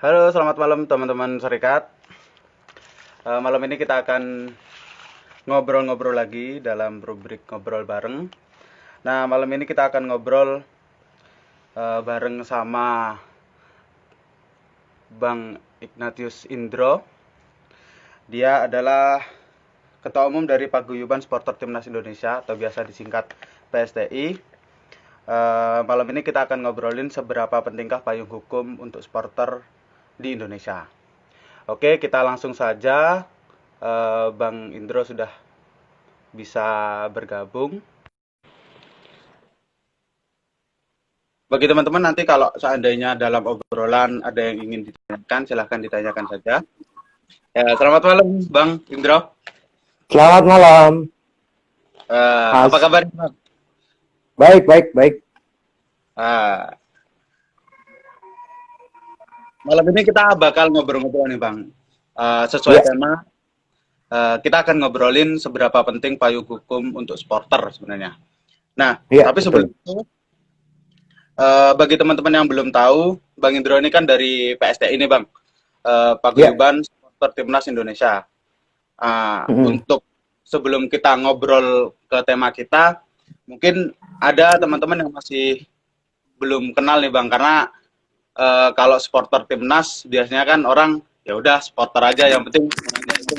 Halo, selamat malam teman-teman serikat. Malam ini kita akan ngobrol-ngobrol lagi dalam rubrik ngobrol bareng. Nah, malam ini kita akan ngobrol bareng sama Bang Ignatius Indro. Dia adalah Ketua Umum dari Paguyuban Supporter Timnas Indonesia atau biasa disingkat PSTI. Malam ini kita akan ngobrolin seberapa pentingkah payung hukum untuk supporter di Indonesia. Oke, kita langsung saja. Bang Indro sudah bisa bergabung. Bagi teman-teman nanti kalau seandainya dalam obrolan ada yang ingin ditanyakan, silahkan ditanyakan saja. Selamat malam, Bang Indro. Selamat malam. Apa kabar, Bang? Baik. Malam ini kita bakal ngobrol-ngobrol nih, Bang. Sesuai tema, kita akan ngobrolin seberapa penting payung hukum untuk supporter sebenarnya. Nah, tapi sebelum itu, bagi teman-teman yang belum tahu, Bang Indro ini kan dari PSTI ini, Bang. Paguyuban Supporter Timnas Indonesia. Untuk sebelum kita ngobrol ke tema kita, mungkin ada teman-teman yang masih belum kenal nih, Bang, karena kalau supporter timnas biasanya kan orang ya udah supporter aja, yang penting gitu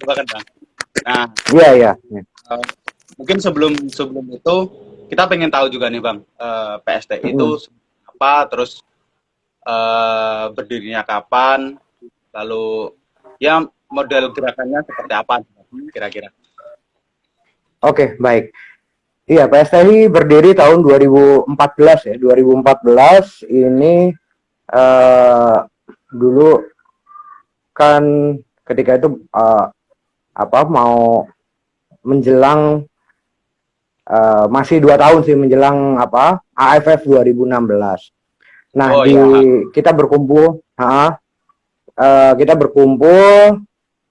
kan, Bang. Nah, iya. Mungkin sebelum itu kita pengen tahu juga nih, Bang, PSTI itu apa, terus berdirinya kapan, lalu ya model gerakannya seperti apa kira-kira. Oke, baik. Iya, PSTI berdiri tahun 2014 ya. 2014 ini dulu kan ketika itu mau menjelang masih 2 tahun sih menjelang AFF 2016. Nah, kita berkumpul,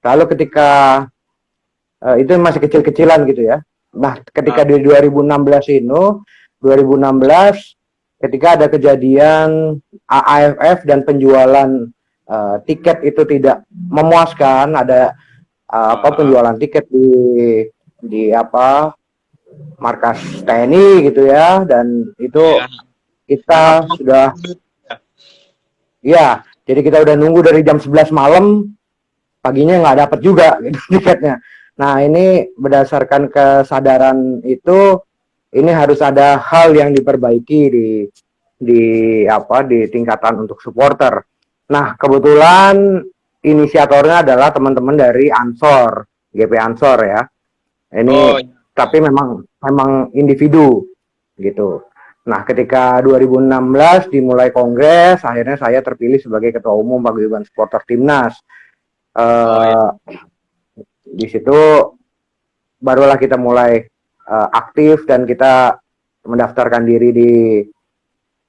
lalu ketika itu masih kecil-kecilan gitu ya. Nah, ketika di 2016 ketika ada kejadian AFF dan penjualan tiket itu tidak memuaskan, ada penjualan tiket di markas TNI gitu ya, dan itu kita sudah jadi kita udah nunggu dari jam 11 malam, paginya nggak dapat juga gitu tiketnya. Nah, ini berdasarkan kesadaran itu, ini harus ada hal yang diperbaiki di tingkatan untuk supporter. Nah, kebetulan inisiatornya adalah teman-teman dari Ansor, GP Ansor ya. Ini tapi memang individu gitu. Nah, ketika 2016 dimulai kongres, akhirnya saya terpilih sebagai Ketua Umum Paguyuban Supporter Timnas. Di situ barulah kita mulai aktif dan kita mendaftarkan diri di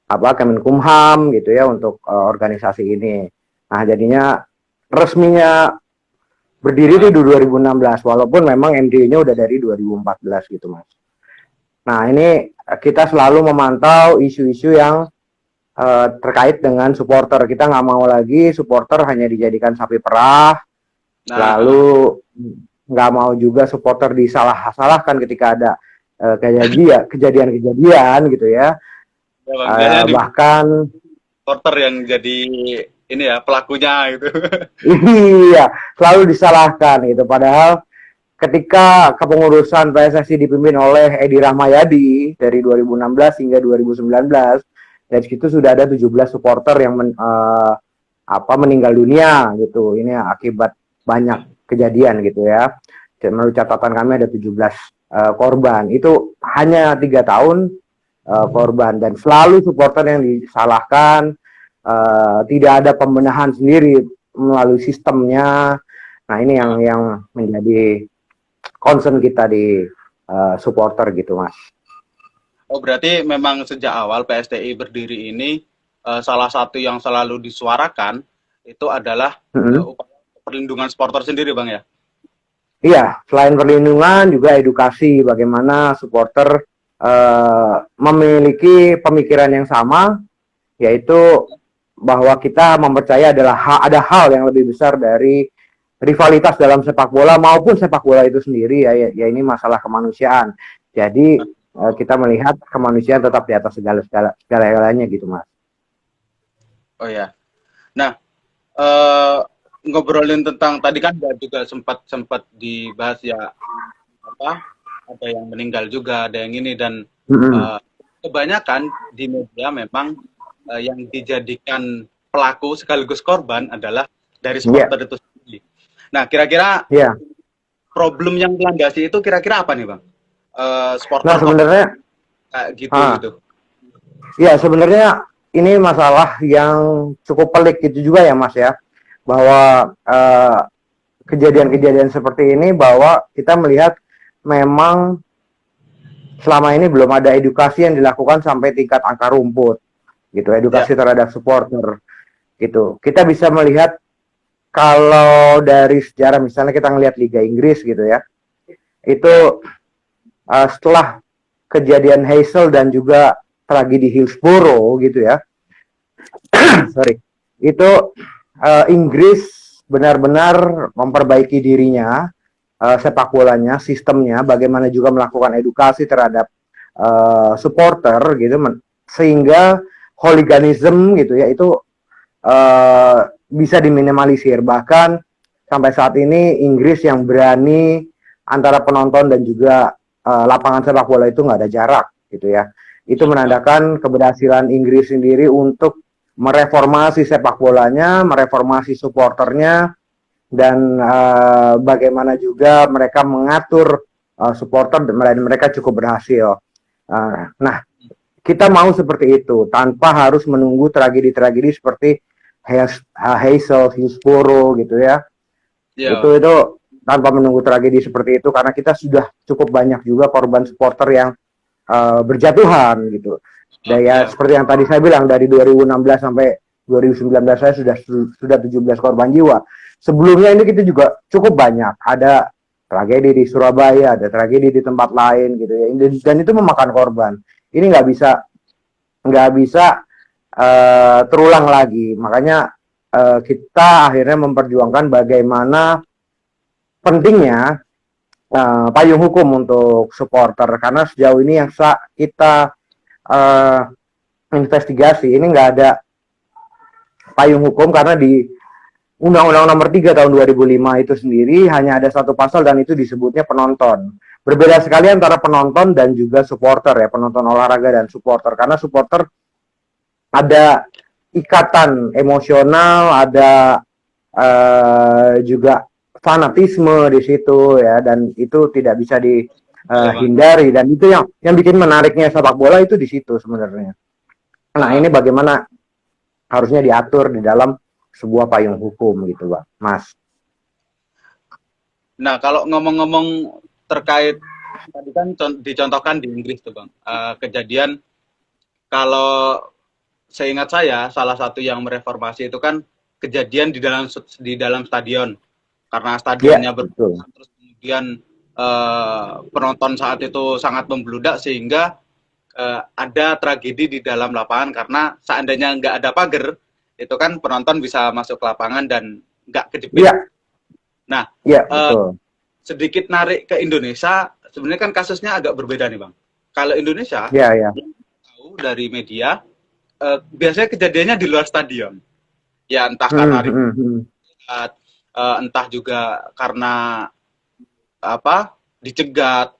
Kemenkumham gitu ya untuk organisasi ini. Nah, jadinya resminya berdiri di 2016 walaupun memang MD-nya udah dari 2014 gitu, Mas. Nah, ini kita selalu memantau isu-isu yang terkait dengan supporter. Kita nggak mau lagi supporter hanya dijadikan sapi perah. Lalu nggak mau juga supporter disalah-salahkan ketika ada kejadian-kejadian gitu ya. Bahkan supporter yang jadi ini ya pelakunya gitu. Iya, selalu disalahkan gitu. Padahal ketika kepengurusan PSSI dipimpin oleh Edi Rahmayadi dari 2016 hingga 2019, dan situ sudah ada 17 supporter yang meninggal dunia gitu. Ini akibat banyak kejadian gitu ya. Menurut catatan kami ada 17 korban. Itu hanya 3 tahun korban, dan selalu supporter yang disalahkan, tidak ada pembenahan sendiri melalui sistemnya. Nah, ini yang menjadi concern kita di supporter gitu, Mas. Oh, berarti memang sejak awal PSTI berdiri ini salah satu yang selalu disuarakan itu adalah upaya perlindungan supporter sendiri, Bang ya? Iya, selain perlindungan juga edukasi bagaimana supporter memiliki pemikiran yang sama, yaitu bahwa kita mempercayai ada hal yang lebih besar dari rivalitas dalam sepak bola maupun sepak bola itu sendiri ya ini masalah kemanusiaan. Jadi kita melihat kemanusiaan tetap di atas segala-galanya gitu, Mas. Oh ya. Nah, ngobrolin tentang tadi kan juga sempat dibahas ya, apa, ada yang meninggal juga, ada yang ini, dan kebanyakan di media memang yang dijadikan pelaku sekaligus korban adalah dari supporter itu sendiri. Nah, kira-kira problem yang melandasi itu kira-kira apa nih, Bang? Supporter nah, sebenarnya kayak gitu. Ya, sebenarnya ini masalah yang cukup pelik gitu juga ya, Mas ya. Bahwa kejadian-kejadian seperti ini, bahwa kita melihat memang selama ini belum ada edukasi yang dilakukan sampai tingkat akar rumput gitu, edukasi terhadap supporter gitu. Kita bisa melihat kalau dari sejarah, misalnya kita ngelihat Liga Inggris gitu ya, itu setelah kejadian Heysel dan juga tragedi Hillsborough gitu ya, sorry, itu Inggris benar-benar memperbaiki dirinya, sepak bolanya, sistemnya, bagaimana juga melakukan edukasi terhadap supporter gitu, sehingga hooliganism gitu ya itu bisa diminimalisir. Bahkan sampai saat ini Inggris yang berani antara penonton dan juga lapangan sepak bola itu nggak ada jarak gitu ya. Itu menandakan keberhasilan Inggris sendiri untuk mereformasi sepak bolanya, mereformasi supporternya, dan bagaimana juga mereka mengatur supporter, dan mereka cukup berhasil. Nah, kita mau seperti itu tanpa harus menunggu tragedi-tragedi seperti Heysel, Hillsborough gitu ya. Itu tanpa menunggu tragedi seperti itu, karena kita sudah cukup banyak juga korban supporter yang berjatuhan gitu. Ya seperti yang tadi saya bilang, dari 2016 sampai 2019 saya sudah 17 korban jiwa. Sebelumnya ini kita juga cukup banyak, ada tragedi di Surabaya, ada tragedi di tempat lain gitu ya, dan itu memakan korban. Ini nggak bisa terulang lagi. Makanya kita akhirnya memperjuangkan bagaimana pentingnya payung hukum untuk supporter, karena sejauh ini yang kita investigasi ini nggak ada payung hukum, karena di Undang-Undang Nomor 3 tahun 2005 itu sendiri hanya ada satu pasal dan itu disebutnya penonton. Berbeda sekali antara penonton dan juga supporter ya, penonton olahraga dan supporter, karena supporter ada ikatan emosional, ada juga fanatisme di situ ya, dan itu tidak bisa dihindari, dan itu yang bikin menariknya sepak bola itu di situ sebenarnya. Nah, ini bagaimana harusnya diatur di dalam sebuah payung hukum gitu, Bang, Mas. Nah, kalau ngomong-ngomong terkait tadi kan dicontohkan di Inggris tuh, Bang, kejadian, kalau seingat saya salah satu yang mereformasi itu kan kejadian di dalam stadion, karena stadionnya betul. Terus kemudian penonton saat itu sangat membludak sehingga ada tragedi di dalam lapangan, karena seandainya nggak ada pagar itu kan penonton bisa masuk ke lapangan dan nggak kejepit. Nah, sedikit narik ke Indonesia, sebenarnya kan kasusnya agak berbeda nih, Bang. Kalau Indonesia, tahu dari media, biasanya kejadiannya di luar stadion. Ya entah karena entah juga karena apa, dicegat.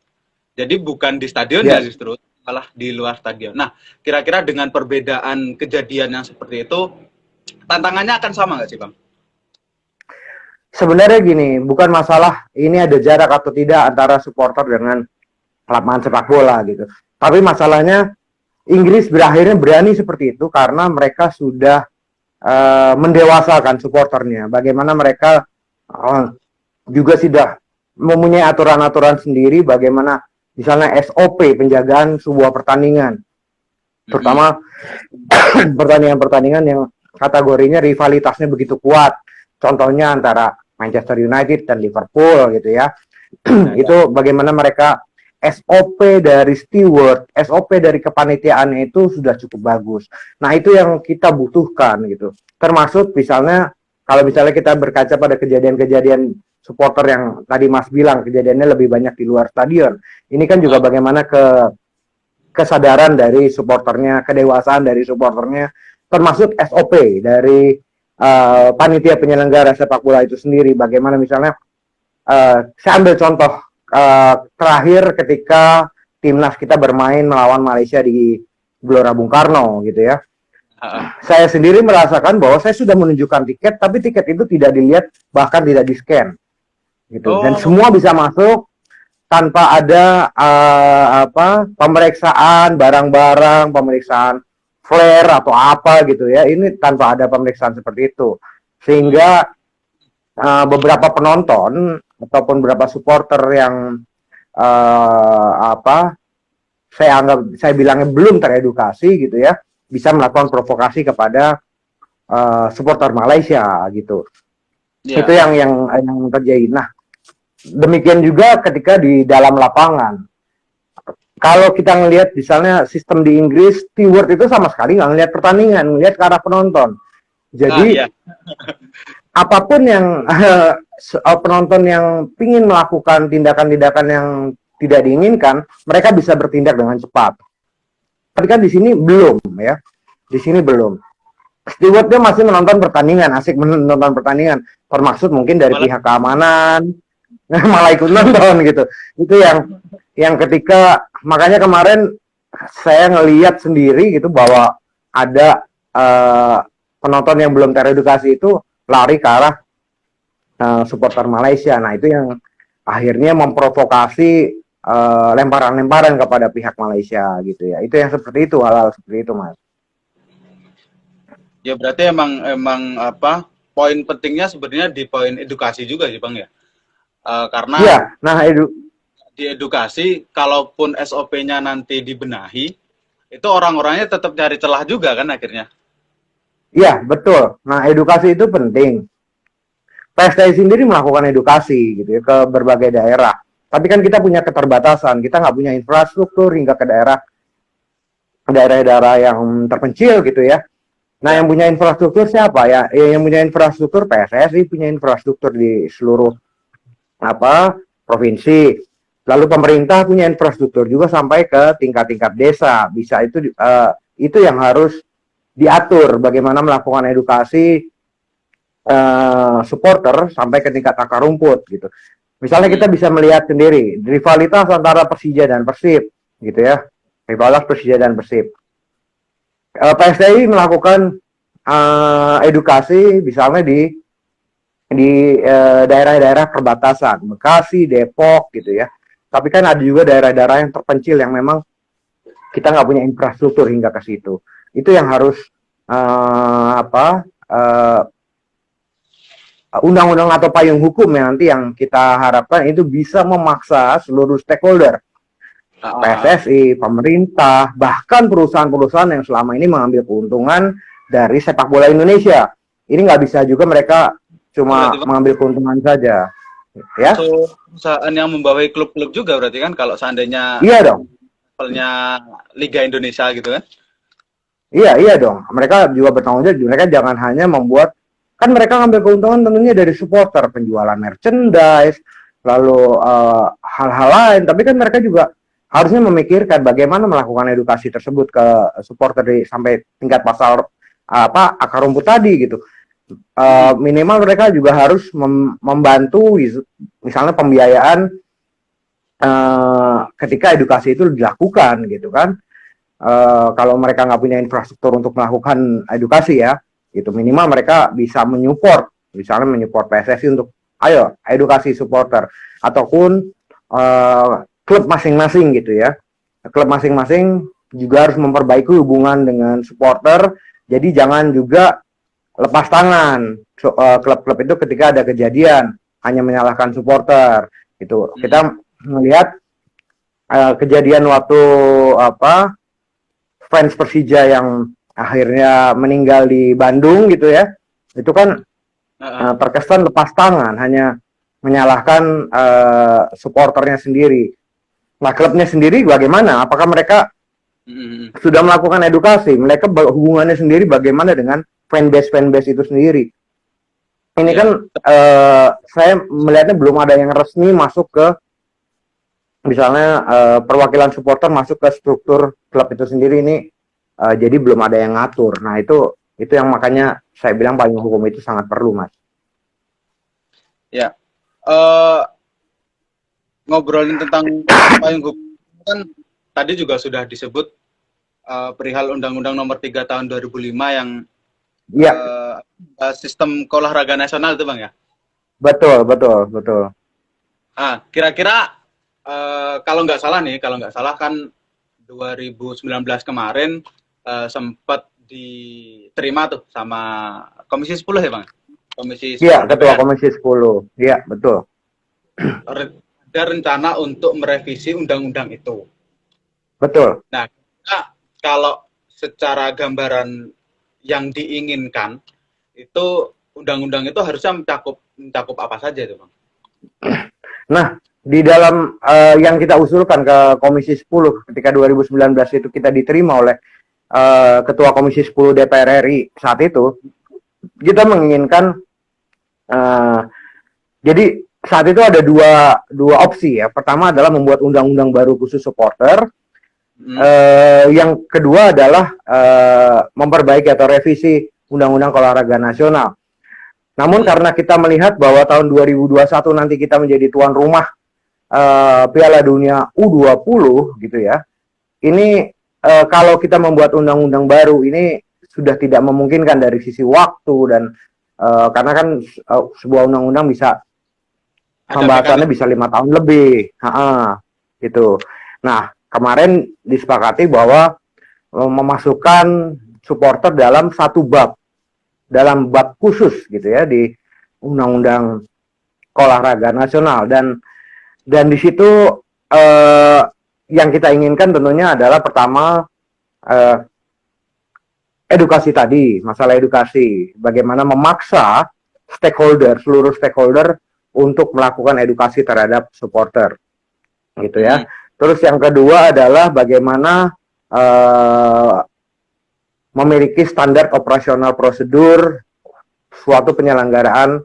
Jadi bukan di stadion ya justru, malah di luar stadion. Nah, kira-kira dengan perbedaan kejadian yang seperti itu, tantangannya akan sama nggak sih, Bang? Sebenarnya gini, bukan masalah ini ada jarak atau tidak antara supporter dengan lapangan sepak bola gitu. Tapi masalahnya Inggris berakhirnya berani seperti itu karena mereka sudah mendewasakan supporternya. Bagaimana mereka juga sudah mempunyai aturan-aturan sendiri, bagaimana misalnya SOP penjagaan sebuah pertandingan. Terutama pertandingan yang kategorinya rivalitasnya begitu kuat. Contohnya antara Manchester United dan Liverpool gitu ya. Itu bagaimana mereka SOP dari steward, SOP dari kepanitiaannya itu sudah cukup bagus. Nah, itu yang kita butuhkan gitu. Termasuk misalnya kalau misalnya kita berkaca pada kejadian-kejadian supporter yang tadi Mas bilang kejadiannya lebih banyak di luar stadion. Ini kan juga bagaimana kesadaran dari supporternya, kedewasaan dari supporternya, termasuk SOP dari panitia penyelenggara sepak bola itu sendiri. Bagaimana misalnya, saya ambil contoh terakhir ketika timnas kita bermain melawan Malaysia di Gelora Bung Karno gitu ya. Saya sendiri merasakan bahwa saya sudah menunjukkan tiket, tapi tiket itu tidak dilihat, bahkan tidak di-scan gitu. Dan semua bisa masuk tanpa ada pemeriksaan barang-barang, pemeriksaan flare atau apa gitu ya. Ini tanpa ada pemeriksaan seperti itu, sehingga beberapa penonton ataupun beberapa supporter yang saya bilangnya belum teredukasi gitu ya, bisa melakukan provokasi kepada supporter Malaysia gitu. Itu yang terjadi. Nah, demikian juga ketika di dalam lapangan. Kalau kita ngelihat misalnya sistem di Inggris, steward itu sama sekali nggak ngelihat pertandingan, ngelihat ke arah penonton. Jadi apapun yang penonton yang ingin melakukan tindakan-tindakan yang tidak diinginkan, mereka bisa bertindak dengan cepat. Tapi kan di sini belum ya, di sini belum. Stewardnya masih menonton pertandingan, asik menonton pertandingan, termaksud mungkin dari pihak keamanan, malah ikut nonton gitu. Itu yang ketika makanya kemarin saya ngelihat sendiri gitu bahwa ada penonton yang belum teredukasi itu lari ke arah supporter Malaysia. Nah, itu yang akhirnya memprovokasi lemparan-lemparan kepada pihak Malaysia gitu ya. Itu yang seperti itu, hal-hal seperti itu, Mas. Ya berarti emang apa poin pentingnya sebenarnya di poin edukasi juga sih Bang ya. Karena ya, nah di edukasi kalaupun SOP-nya nanti dibenahi, itu orang-orangnya tetap cari celah juga kan akhirnya. Iya, betul. Nah, edukasi itu penting. PSTI sendiri melakukan edukasi gitu ya ke berbagai daerah. Tapi kan kita punya keterbatasan, kita nggak punya infrastruktur hingga ke daerah-daerah yang terpencil gitu ya. Nah, yang punya infrastruktur siapa ya? Yang punya infrastruktur PSSI punya infrastruktur di seluruh provinsi. Lalu pemerintah punya infrastruktur juga sampai ke tingkat-tingkat desa. Bisa itu yang harus diatur bagaimana melakukan edukasi supporter sampai ke tingkat akar rumput gitu. Misalnya kita bisa melihat sendiri rivalitas antara Persija dan Persib gitu ya. Rivalitas Persija dan Persib. PSTI melakukan edukasi misalnya di daerah-daerah perbatasan, Bekasi, Depok gitu ya. Tapi kan ada juga daerah-daerah yang terpencil yang memang kita nggak punya infrastruktur hingga ke situ. Itu yang harus undang-undang atau payung hukum yang nanti yang kita harapkan itu bisa memaksa seluruh stakeholder, PSSI, pemerintah, bahkan perusahaan-perusahaan yang selama ini mengambil keuntungan dari sepak bola Indonesia. Ini nggak bisa juga mereka cuma mengambil keuntungan saja. Ya. Perusahaan yang membawahi klub-klub juga berarti kan kalau seandainya iya dong. Levelnya Liga Indonesia gitu kan? Iya dong. Mereka juga bertanggung jawab. Mereka jangan hanya membuat, kan mereka ngambil keuntungan tentunya dari supporter, penjualan merchandise, lalu hal-hal lain. Tapi kan mereka juga harusnya memikirkan bagaimana melakukan edukasi tersebut ke supporter sampai tingkat pasar akar rumput tadi gitu. Minimal mereka juga harus membantu misalnya pembiayaan ketika edukasi itu dilakukan gitu kan. Kalau mereka nggak punya infrastruktur untuk melakukan edukasi ya, gitu minimal mereka bisa misalnya menyupport PSSI untuk ayo edukasi supporter ataupun klub masing-masing gitu ya. Klub masing-masing juga harus memperbaiki hubungan dengan supporter. Jadi jangan juga lepas tangan klub-klub itu ketika ada kejadian hanya menyalahkan supporter gitu. Kita melihat kejadian waktu fans Persija yang akhirnya meninggal di Bandung gitu ya, itu kan terkesan lepas tangan hanya menyalahkan supporternya sendiri. Nah, klubnya sendiri bagaimana? Apakah mereka sudah melakukan edukasi? Mereka hubungannya sendiri bagaimana dengan fanbase itu sendiri? Ini kan saya melihatnya belum ada yang resmi masuk ke misalnya perwakilan supporter masuk ke struktur klub itu sendiri ini, jadi belum ada yang ngatur. Nah, itu yang makanya saya bilang payung hukum itu sangat perlu, Mas. Ya, ngobrolin tentang payung hukum kan tadi juga sudah disebut perihal Undang-Undang Nomor 3 Tahun 2005 yang sistem olahraga nasional itu, Bang, ya? Betul. Kira-kira kalau nggak salah kan 2019 kemarin sempat diterima tuh sama Komisi 10 ya, Bang? Komisi 10. Iya, Ketua Komisi 10. Iya, betul. Ada rencana untuk merevisi undang-undang itu. Betul. Nah, kalau secara gambaran yang diinginkan itu undang-undang itu harusnya mencakup apa saja itu, Bang? Nah, di dalam yang kita usulkan ke Komisi 10 ketika 2019 itu kita diterima oleh Ketua Komisi 10 DPR RI saat itu, kita menginginkan jadi saat itu ada dua opsi ya. Pertama adalah membuat undang-undang baru khusus supporter. Yang kedua adalah memperbaiki atau revisi Undang-Undang Olahraga Nasional. Namun karena kita melihat bahwa tahun 2021 nanti kita menjadi tuan rumah Piala Dunia U20 gitu ya. Ini kalau kita membuat undang-undang baru ini sudah tidak memungkinkan dari sisi waktu dan karena kan sebuah undang-undang bisa pembahasannya bisa 5 tahun lebih, gitu. Nah, kemarin disepakati bahwa memasukkan supporter dalam dalam bab khusus gitu ya di Undang-Undang Olahraga Nasional dan di situ yang kita inginkan tentunya adalah pertama edukasi tadi, masalah edukasi, bagaimana memaksa seluruh stakeholder untuk melakukan edukasi terhadap supporter, gitu ya. Terus yang kedua adalah bagaimana memiliki standar operasional prosedur suatu penyelenggaraan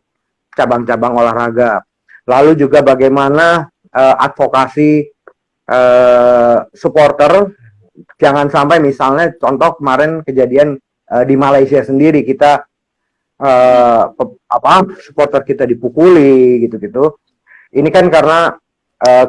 cabang-cabang olahraga. Lalu juga bagaimana advokasi supporter, jangan sampai misalnya contoh kemarin kejadian di Malaysia sendiri kita supporter kita dipukuli gitu-gitu. Ini kan karena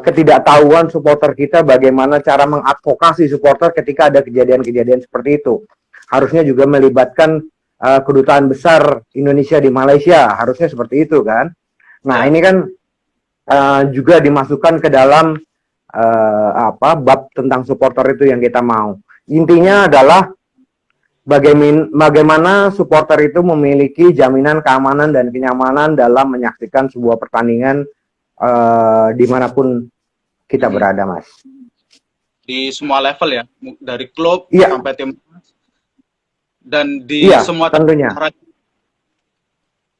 ketidaktahuan supporter kita bagaimana cara mengadvokasi supporter ketika ada kejadian-kejadian seperti itu. Harusnya juga melibatkan kedutaan besar Indonesia di Malaysia, harusnya seperti itu kan. Nah, ini kan juga dimasukkan ke dalam bab tentang supporter itu yang kita mau. Intinya adalah bagaimana supporter itu memiliki jaminan keamanan dan kenyamanan dalam menyaksikan sebuah pertandingan dimanapun kita berada, Mas. Di semua level ya, dari klub sampai tim dan di semua tentunya.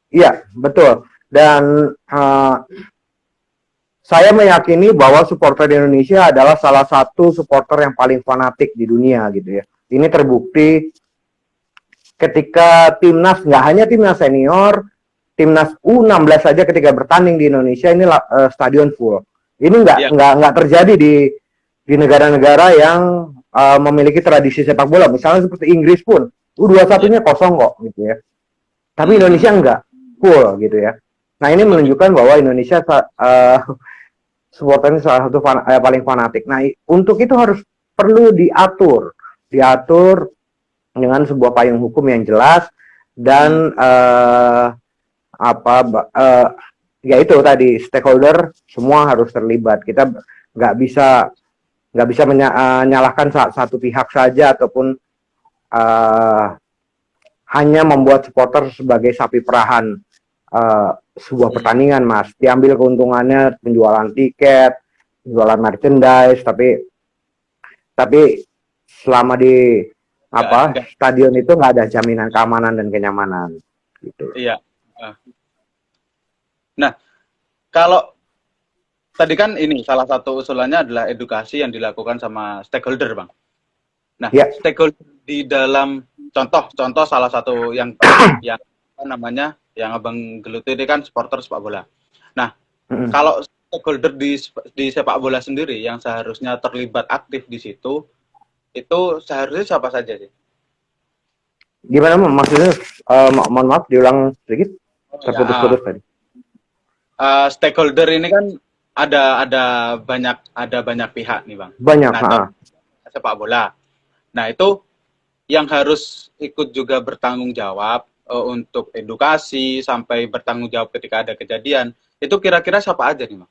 Iya, betul. Dan saya meyakini bahwa supporter di Indonesia adalah salah satu supporter yang paling fanatik di dunia gitu ya. Ini terbukti ketika timnas, nggak hanya timnas senior, timnas U16 saja ketika bertanding di Indonesia ini stadion full. Ini nggak terjadi di negara-negara yang memiliki tradisi sepak bola. Misalnya seperti Inggris pun U21-nya kosong kok gitu ya. Tapi Indonesia nggak full gitu ya. Nah, ini menunjukkan bahwa Indonesia supporternya salah satu paling fanatik. Nah, untuk itu harus perlu diatur dengan sebuah payung hukum yang jelas dan ya itu tadi stakeholder semua harus terlibat. Kita nggak bisa menyalahkan satu pihak saja ataupun hanya membuat supporter sebagai sapi perahan sebuah pertandingan, Mas. Diambil keuntungannya penjualan tiket, penjualan merchandise, tapi selama di stadion itu nggak ada jaminan keamanan dan kenyamanan gitu. Iya. Nah, kalau tadi kan ini salah satu usulannya adalah edukasi yang dilakukan sama stakeholder, Bang. Nah, Ya. stakeholder di dalam contoh salah satu yang yang apa namanya yang abang geluti ini kan supporter sepak bola. Nah, kalau stakeholder di sepak bola sendiri yang seharusnya terlibat aktif di situ, itu seharusnya siapa saja sih? Gimana maksudnya? Mohon maaf, diulang sedikit. Terputus-putus tadi. Stakeholder ini kan ada banyak pihak nih, Bang. Banyak. Nah, sepak bola. Nah, itu yang harus ikut juga bertanggung jawab untuk edukasi sampai bertanggung jawab ketika ada kejadian. Itu kira-kira siapa aja nih, Bang?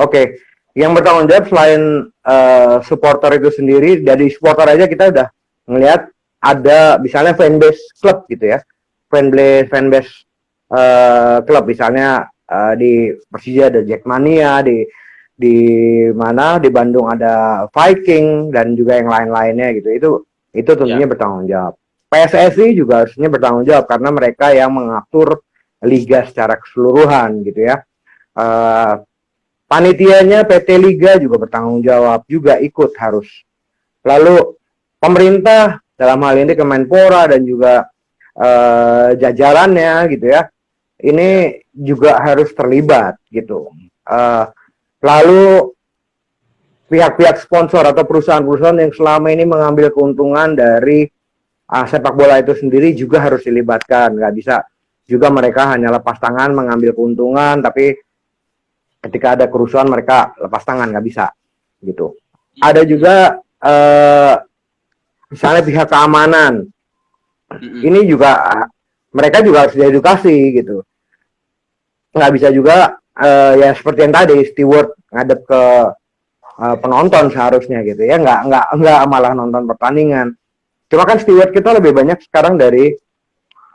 Oke. Yang bertanggung jawab selain supporter itu sendiri, dari supporter aja kita udah ngelihat ada misalnya fanbase klub gitu ya. Fanbase klub misalnya di Persija ada Jackmania, di mana di Bandung ada Viking dan juga yang lain-lainnya gitu. Itu tentunya bertanggung jawab. PSSI juga harusnya bertanggung jawab karena mereka yang mengatur liga secara keseluruhan gitu ya. Panitianya PT Liga juga bertanggung jawab, juga ikut harus. Lalu pemerintah dalam hal ini Kemenpora dan juga jajarannya gitu ya, ini juga harus terlibat gitu. Lalu pihak-pihak sponsor atau perusahaan-perusahaan yang selama ini mengambil keuntungan dari sepak bola itu sendiri juga harus dilibatkan. Nggak bisa juga mereka hanya lepas tangan mengambil keuntungan, tapi ketika ada kerusuhan mereka lepas tangan, nggak bisa gitu. Ada juga misalnya pihak keamanan, ini juga mereka juga harus diedukasi gitu. Nggak bisa juga ya seperti yang tadi steward ngadep ke penonton seharusnya gitu ya, nggak malah nonton pertandingan. Cuma kan steward kita lebih banyak sekarang dari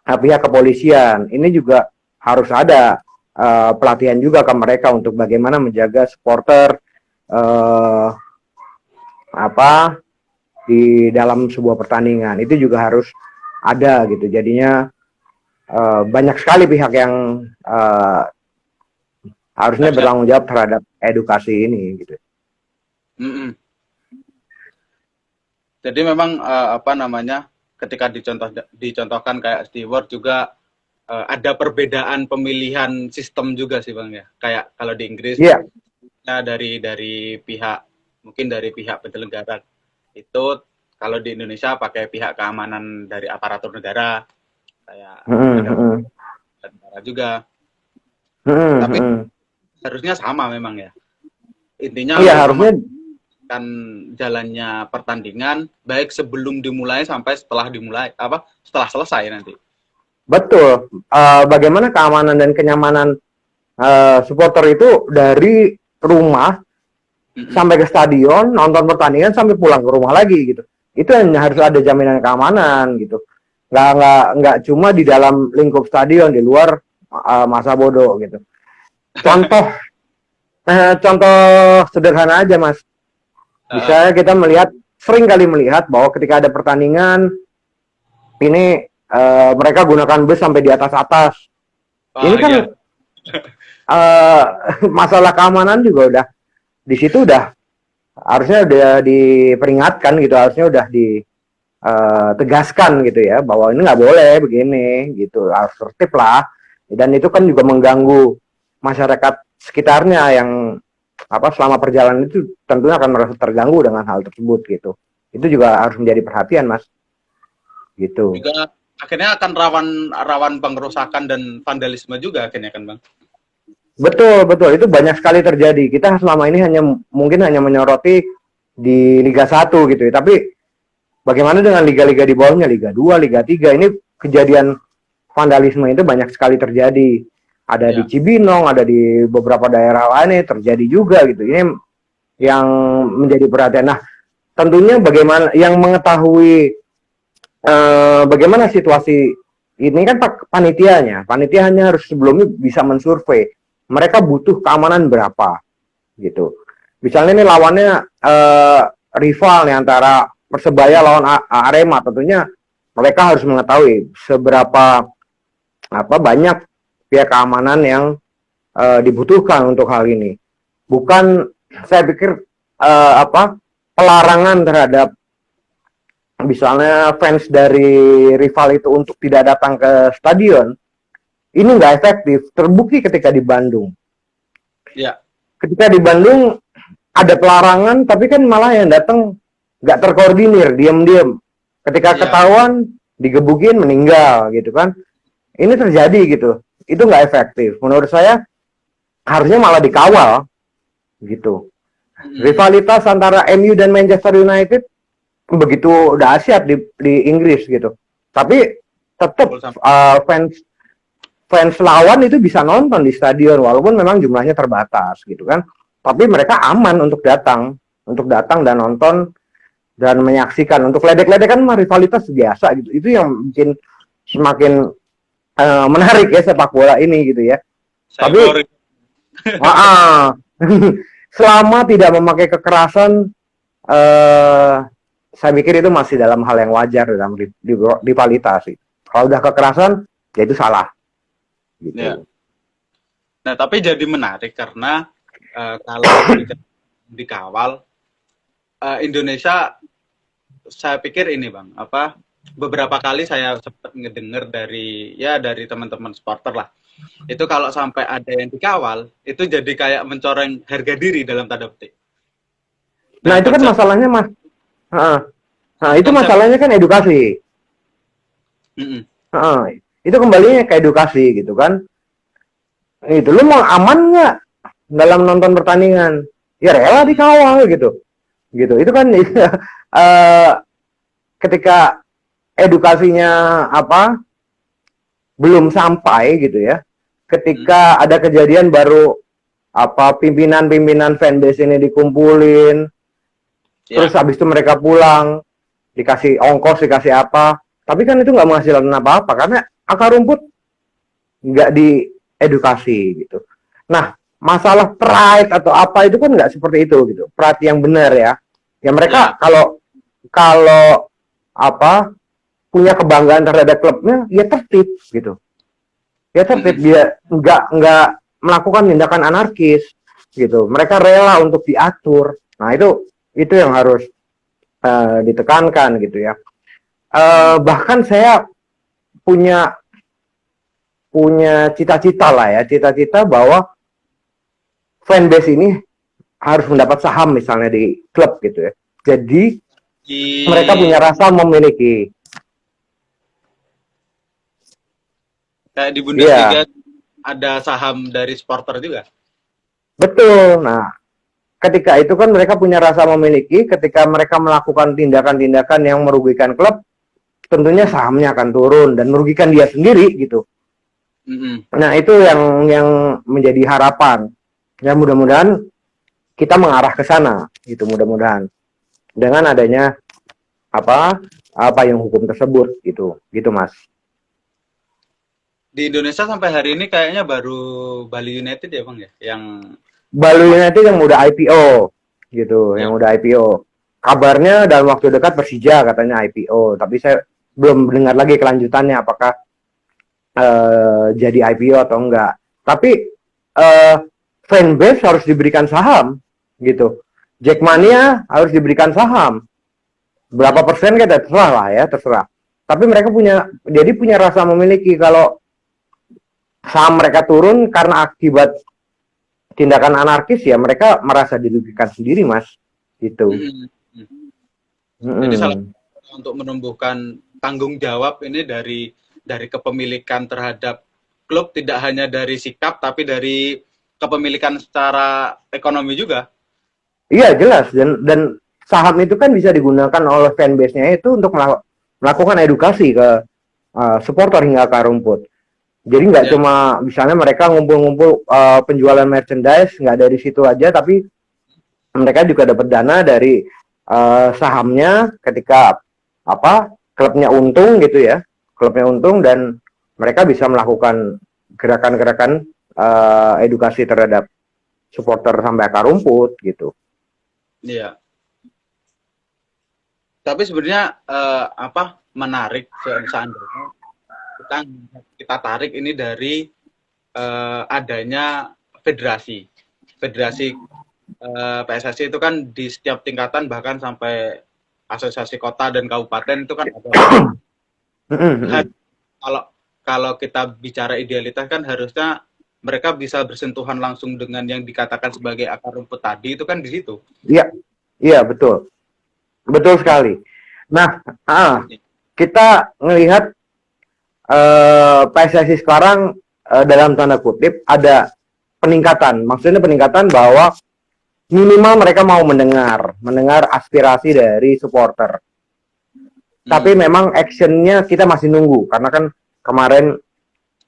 pihak kepolisian. Ini juga harus ada pelatihan juga ke mereka untuk bagaimana menjaga supporter di dalam sebuah pertandingan. Itu juga harus ada gitu. Jadinya banyak sekali pihak yang harusnya bertanggung jawab terhadap edukasi ini gitu. Jadi memang ketika dicontohkan kayak steward juga ada perbedaan pemilihan sistem juga sih, Bang ya. Kayak kalau di Inggris dari pihak penyelenggara itu, kalau di Indonesia pakai pihak keamanan dari aparatur negara kayak negara juga. Tapi harusnya sama memang ya. Intinya harusnya kan jalannya pertandingan baik sebelum dimulai sampai setelah selesai nanti. Betul. Bagaimana keamanan dan kenyamanan supporter itu dari rumah sampai ke stadion, nonton pertandingan sampai pulang ke rumah lagi gitu. Itu yang harus ada jaminan keamanan gitu. Nggak cuma di dalam lingkup stadion, di luar masa bodoh gitu. Contoh sederhana aja, Mas. Misalnya kita sering kali melihat bahwa ketika ada pertandingan ini mereka gunakan bus sampai di atas. Ini kan masalah keamanan juga udah di situ harusnya udah diperingatkan gitu, harusnya udah ditegaskan gitu ya bahwa ini nggak boleh begini gitu, harus tertib lah. Dan itu kan juga mengganggu masyarakat sekitarnya yang selama perjalanan itu tentunya akan merasa terganggu dengan hal tersebut gitu. Itu juga harus menjadi perhatian, Mas. Gitu. Juga akhirnya akan rawan pengerusakan dan vandalisme juga akhirnya kan, Bang. Betul. Itu banyak sekali terjadi. Kita selama ini mungkin hanya menyoroti di Liga 1 gitu ya. Tapi bagaimana dengan liga-liga di bawahnya, Liga 2, Liga 3? Ini kejadian vandalisme itu banyak sekali terjadi. Ada di Cibinong, ada di beberapa daerah lainnya terjadi juga gitu. Ini yang menjadi perhatian. Nah, tentunya bagaimana yang mengetahui bagaimana situasi ini kan panitia hanya harus sebelumnya bisa mensurvei mereka butuh keamanan berapa gitu. Misalnya ini lawannya rival nih antara Persebaya lawan Arema, tentunya mereka harus mengetahui seberapa banyak pihak keamanan yang dibutuhkan untuk hal ini. bukan saya pikir apa pelarangan terhadap misalnya fans dari rival itu untuk tidak datang ke stadion ini nggak efektif. Terbukti ketika di Bandung. Ya. Ketika di Bandung ada pelarangan, tapi kan malah yang datang nggak terkoordinir, diam-diam. Ketika ketahuan, digebukin, meninggal gitu kan. Ini terjadi gitu. Itu nggak efektif. Menurut saya harusnya malah dikawal gitu. Rivalitas antara MU dan Manchester United begitu dahsyat di Inggris gitu. Tapi tetap fans lawan itu bisa nonton di stadion walaupun memang jumlahnya terbatas gitu kan. Tapi mereka aman untuk datang dan nonton dan menyaksikan. Untuk ledek-ledek kan rivalitas biasa gitu. Itu yang bikin semakin menarik ya sepak bola ini gitu ya. Tapi selama tidak memakai kekerasan, saya pikir itu masih dalam hal yang wajar dalam rivalitas. Kalau udah kekerasan, ya itu salah. Gitu. Ya. Nah, tapi jadi menarik karena kalau dikawal Indonesia, saya pikir ini Bang, beberapa kali saya sempat ngedenger dari teman-teman supporter lah. Itu kalau sampai ada yang dikawal, itu jadi kayak mencoreng harga diri dalam tanda petik. Nah, itu kan masalahnya Mas. Nah, itu masalahnya kan edukasi. Itu kembalinya ke edukasi gitu kan. Itu lu mau aman nggak dalam nonton pertandingan? Ya rela dikawal gitu. Itu kan ketika edukasinya belum sampai gitu ya. Ketika ada kejadian baru pimpinan fanbase ini dikumpulin, terus habis itu mereka pulang, dikasih ongkos, dikasih apa, tapi kan itu nggak menghasilkan apa-apa karena akar rumput nggak diedukasi gitu. Nah, masalah pride atau apa itu kan nggak seperti itu gitu. Pride yang benar ya. Ya mereka kalau punya kebanggaan terhadap klubnya, ya tertib gitu. Ya tertib, dia nggak melakukan tindakan anarkis gitu. Mereka rela untuk diatur. Nah, itu yang harus ditekankan gitu ya. Bahkan saya punya cita-cita lah ya, cita-cita bahwa fanbase ini harus mendapat saham misalnya di klub gitu ya. Jadi mereka punya rasa memiliki. Kayak di Bundesliga ada saham dari supporter juga. Betul. Nah, ketika itu kan mereka punya rasa memiliki, ketika mereka melakukan tindakan-tindakan yang merugikan klub, tentunya sahamnya akan turun dan merugikan dia sendiri gitu. Nah, itu yang menjadi harapan. Ya mudah-mudahan kita mengarah ke sana gitu, mudah-mudahan. Dengan adanya yang hukum tersebut gitu Mas. Di Indonesia sampai hari ini kayaknya baru Bali United ya Bang ya, yang Bali United yang udah IPO gitu, yang udah IPO. Kabarnya dalam waktu dekat Persija katanya IPO, tapi saya belum mendengar lagi kelanjutannya apakah jadi IPO atau enggak. Tapi fanbase harus diberikan saham gitu. Jackmania harus diberikan saham. Berapa persen kita terserah lah ya, terserah. Tapi mereka punya rasa memiliki. Kalau saham mereka turun karena akibat tindakan anarkis, ya mereka merasa dirugikan sendiri Mas gitu. Jadi salah untuk menumbuhkan tanggung jawab ini dari kepemilikan terhadap klub, tidak hanya dari sikap tapi dari kepemilikan secara ekonomi juga. Iya jelas, dan saham itu kan bisa digunakan oleh fanbase-nya itu untuk melakukan edukasi ke supporter hingga akar rumput. Jadi nggak cuma misalnya mereka ngumpul-ngumpul penjualan merchandise, nggak dari situ aja, tapi mereka juga dapat dana dari sahamnya ketika klubnya untung gitu ya, klubnya untung dan mereka bisa melakukan gerakan-gerakan edukasi terhadap supporter sampai akar rumput gitu. Iya. Tapi sebenarnya menarik seandainya kita tarik ini dari adanya federasi. federasi PSSI itu kan di setiap tingkatan bahkan sampai asosiasi kota dan kabupaten itu kan ada. Kalau kalau kita bicara idealitas kan harusnya mereka bisa bersentuhan langsung dengan yang dikatakan sebagai akar rumput tadi itu kan di situ. Iya, iya betul, betul sekali. Nah, kita melihat PSSI sekarang dalam tanda kutip ada peningkatan, maksudnya peningkatan bahwa minimal mereka mau mendengar aspirasi dari supporter. Tapi memang actionnya kita masih nunggu karena kan kemarin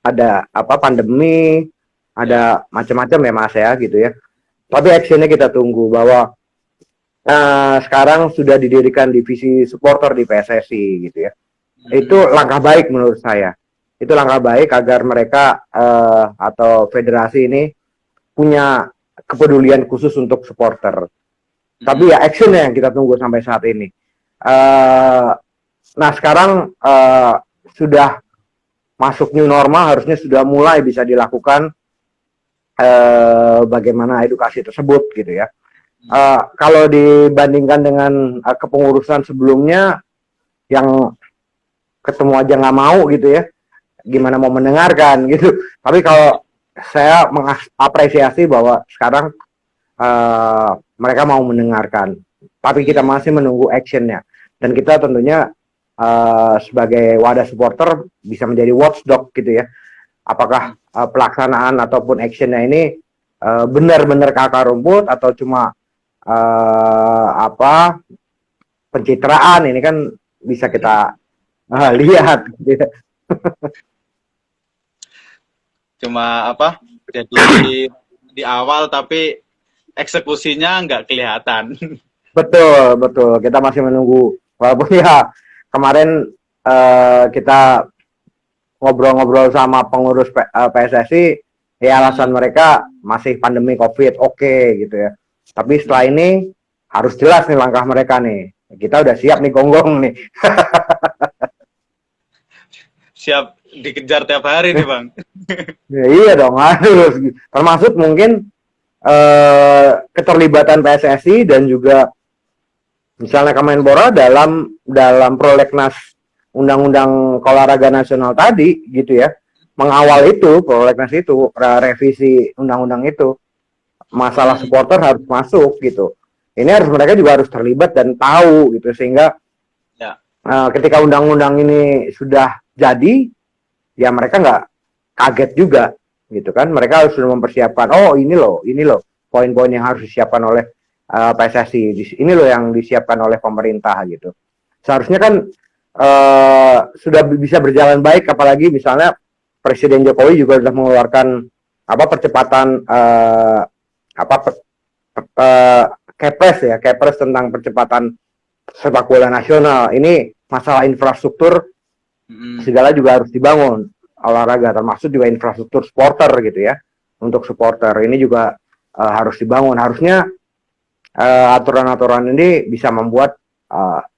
ada pandemi, ada macam-macam ya Mas ya gitu ya. Tapi actionnya kita tunggu bahwa sekarang sudah didirikan divisi supporter di PSSI gitu ya. Itu langkah baik menurut saya. Itu langkah baik agar mereka atau federasi ini punya kepedulian khusus untuk supporter. Tapi ya actionnya yang kita tunggu sampai saat ini. Nah sekarang sudah masuk new normal, harusnya sudah mulai bisa dilakukan bagaimana edukasi tersebut gitu ya. Kalau dibandingkan dengan kepengurusan sebelumnya yang ketemu aja nggak mau gitu ya, gimana mau mendengarkan gitu. Tapi kalau saya mengapresiasi bahwa sekarang mereka mau mendengarkan, tapi kita masih menunggu actionnya, dan kita tentunya sebagai wadah supporter bisa menjadi watchdog gitu ya. Apakah pelaksanaan ataupun actionnya ini benar-benar ke akar rumput atau cuma pencitraan, ini kan bisa kita lihat gitu. Cuma jadi di awal tapi eksekusinya nggak kelihatan. Betul, kita masih menunggu, walaupun ya kemarin kita ngobrol-ngobrol sama pengurus PSSI, ya alasan mereka masih pandemi COVID, oke gitu ya. Tapi setelah ini harus jelas nih langkah mereka nih. Kita udah siap nih gonggong nih. Siap dikejar tiap hari nih Bang. Ya, iya dong, harus. Termasuk mungkin keterlibatan PSSI dan juga misalnya Kemenpora dalam prolegnas Undang-Undang Olahraga Nasional tadi gitu ya, mengawal itu prolegnas itu, revisi undang-undang itu, masalah supporter harus masuk gitu. Ini harus mereka juga harus terlibat dan tahu gitu, sehingga ketika undang-undang ini sudah jadi, ya mereka nggak kaget juga gitu kan. Mereka harus sudah mempersiapkan, oh ini loh poin-poin yang harus disiapkan oleh PSSI, ini loh yang disiapkan oleh pemerintah gitu. Seharusnya kan sudah bisa berjalan baik, apalagi misalnya Presiden Jokowi juga sudah mengeluarkan percepatan Kepres tentang percepatan sepak bola nasional. Ini masalah infrastruktur segala juga harus dibangun, olahraga termasuk juga infrastruktur supporter gitu ya. Untuk supporter ini juga harus dibangun. Harusnya aturan-aturan ini bisa membuat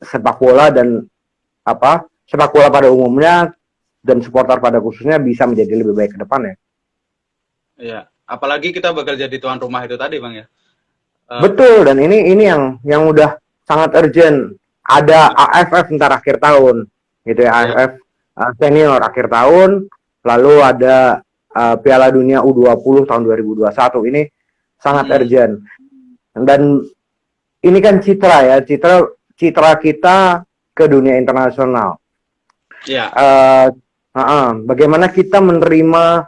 sepak bola dan sepak bola pada umumnya dan supporter pada khususnya bisa menjadi lebih baik ke depan ya. Iya, apalagi kita bakal jadi tuan rumah itu tadi Bang ya. Betul, dan ini yang udah sangat urgent. Ada AFF ntar akhir tahun gitu ya, AFF senior akhir tahun, lalu ada Piala Dunia U20 tahun 2021. Ini sangat urgent. Dan ini kan citra kita ke dunia internasional. Iya. Bagaimana kita menerima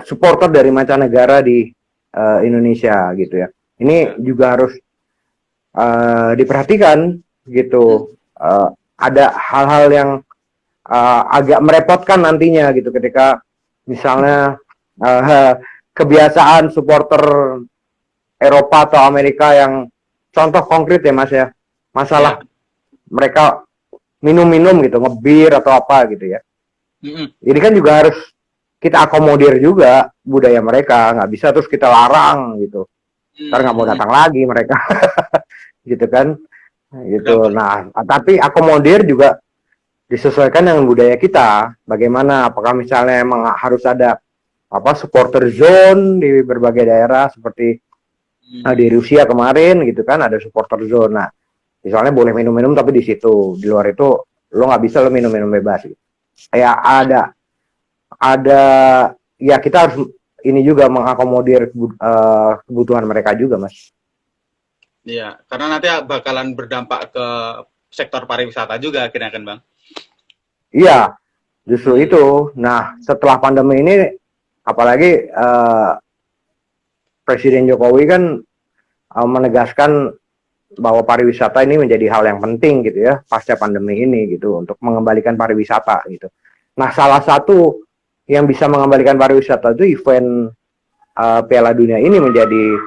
supporter dari mancanegara di Indonesia gitu ya. Ini juga harus diperhatikan gitu. Ada hal-hal yang agak merepotkan nantinya gitu ketika misalnya kebiasaan supporter Eropa atau Amerika yang contoh konkret ya Mas ya, masalah mereka minum-minum gitu, ngebir atau apa gitu ya. Ini kan juga harus kita akomodir juga budaya mereka, nggak bisa terus kita larang gitu. Ntar nggak mau datang lagi mereka, gitu kan, gitu. Nah, tapi akomodir juga disesuaikan dengan budaya kita. Bagaimana? Apakah misalnya emang harus ada apa supporter zone di berbagai daerah seperti di Rusia kemarin gitu kan ada supporter zone. Nah, misalnya boleh minum-minum tapi di situ, di luar itu lo nggak bisa lo minum-minum bebas gitu. Ya ada ya kita harus ini juga mengakomodir kebutuhan mereka juga, Mas. Iya, karena nanti bakalan berdampak ke sektor pariwisata juga akhirnya kan, Bang. Iya, justru itu. Nah, setelah pandemi ini apalagi Presiden Jokowi kan menegaskan bahwa pariwisata ini menjadi hal yang penting gitu ya pasca pandemi ini gitu untuk mengembalikan pariwisata gitu. Nah, salah satu yang bisa mengembalikan pariwisata itu event Piala Dunia ini menjadi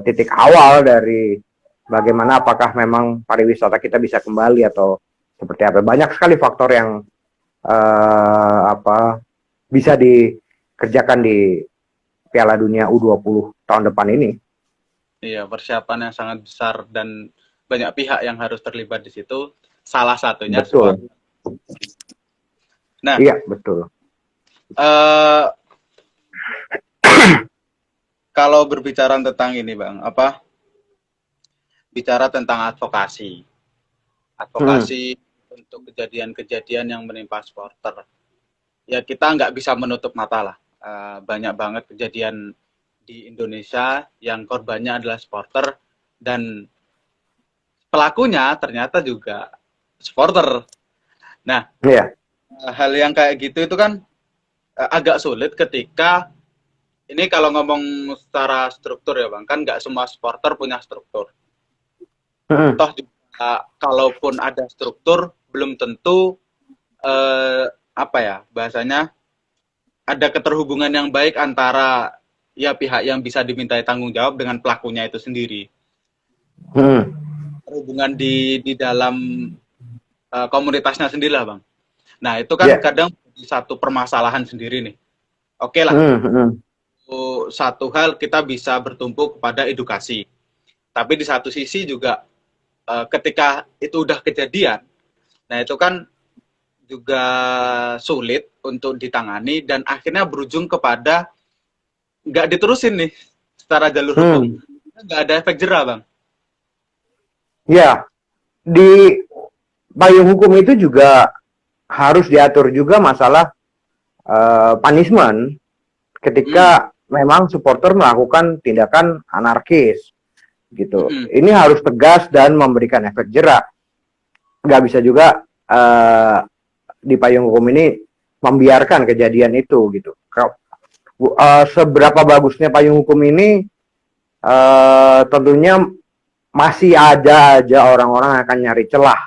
titik awal dari bagaimana apakah memang pariwisata kita bisa kembali atau seperti apa. Banyak sekali faktor yang bisa dikerjakan di Piala Dunia U20 tahun depan ini. Iya, persiapan yang sangat besar dan banyak pihak yang harus terlibat di situ. Salah satunya betul. Nah, iya betul. Kalau berbicara tentang ini, Bang, bicara tentang advokasi untuk kejadian-kejadian yang menimpa supporter. Ya kita nggak bisa menutup mata lah. Banyak banget kejadian di Indonesia yang korbannya adalah supporter dan pelakunya ternyata juga supporter. Nah, hal yang kayak gitu itu kan agak sulit ketika ini kalau ngomong secara struktur ya Bang, kan nggak semua supporter punya struktur. Toh juga kalaupun ada struktur belum tentu bahasanya ada keterhubungan yang baik antara ya pihak yang bisa dimintai tanggung jawab dengan pelakunya itu sendiri. Hubungan di dalam komunitasnya sendiri lah, Bang. Nah, itu kan kadang satu permasalahan sendiri nih. Oke lah. Satu hal kita bisa bertumpu kepada edukasi. Tapi di satu sisi juga ketika itu udah kejadian, nah itu kan juga sulit untuk ditangani dan akhirnya berujung kepada nggak diterusin nih secara jalur hukum, nggak ada efek jera, Bang. Ya, di payung hukum itu juga harus diatur juga masalah punishment ketika memang supporter melakukan tindakan anarkis gitu. Ini harus tegas dan memberikan efek jera. Nggak bisa juga di payung hukum ini membiarkan kejadian itu gitu. Seberapa bagusnya payung hukum ini tentunya masih ada aja orang-orang yang akan nyari celah